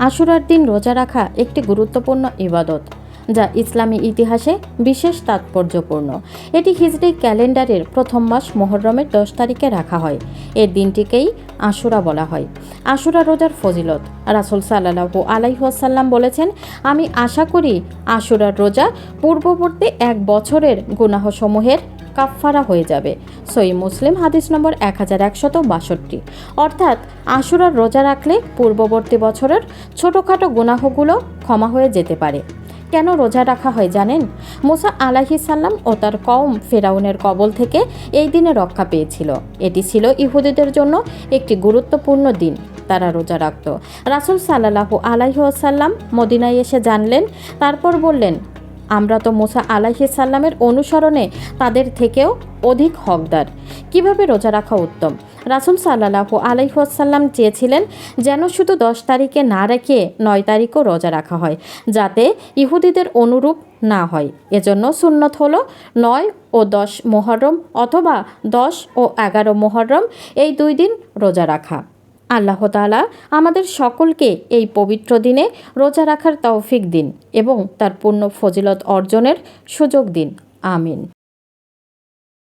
আশুরার দিন রোজা রাখা একটি গুরুত্বপূর্ণ ইবাদত, যা ইসলামী ইতিহাসে বিশেষ তাৎপর্যপূর্ণ। এটি হিজরি ক্যালেন্ডারের প্রথম মাস মুহররমের 10 তারিখে রাখা হয়। এই দিনটিকেই আশুরা বলা হয়। আশুরা রোজার ফজিলত। রাসূল সাল্লাল্লাহু আলাইহি ওয়াসাল্লাম বলেছেন, আমি আশা করি আশুরার রোজা পূর্ববর্তী এক বছরের গুনাহসমূহের কাফফারা হয়ে যাবে। সহিহ মুসলিম হাদিস নম্বর 1162। অর্থাৎ আশুরার রোজা রাখলে পূর্ববর্তী বছরের ছোটোখাটো গুনাহগুলো ক্ষমা হয়ে যেতে পারে। কেন রোজা রাখা হয় জানেন? মুসা আলাইহিস সালাম ও তার কওম ফেরাউনের কবল থেকে এই দিনে রক্ষা পেয়েছিল। এটি ছিল ইহুদিদের জন্য একটি গুরুত্বপূর্ণ দিন। তারা রোজা রাখত। রাসূল সাল্লাল্লাহু আলাইহি ওয়াসাল্লাম মদিনায় এসে জানলেন, তারপর বললেন, আমরা তো মুসা আলাইহিস সালামের অনুসরণে তাদের থেকেও অধিক হকদার। কিভাবে রোজা রাখা উত্তম? রাসূল সাল্লাল্লাহু আলাইহি ওয়াসাল্লাম চেয়েছিলেন যেন শুধু 10 তারিখে না রেখে 9 তারিখও রোজা রাখা হয়, যাতে ইহুদিদের অনুরূপ না হয়। এজন্য সুন্নত হলো 9 ও 10 মুহররম অথবা 10 ও 11 মুহররম, এই 2 দিন রোজা রাখা। আল্লাহ তাআলা আমাদের সকলকে এই পবিত্র দিনে রোজা রাখার তৌফিক দিন এবং তার পূর্ণ ফজিলত অর্জনের সুযোগ দিন। আমিন।